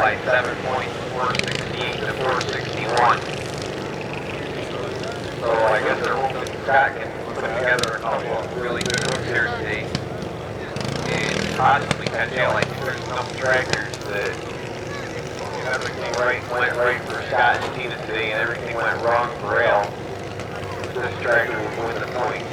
by 7 points, 468 to 461. So I guess they're hoping Scott can put together a couple of really good ones here today and possibly catch out. I think there's enough tractors that if everything went right for Scott and Tina today and everything went wrong for Al, this tractor will win the points.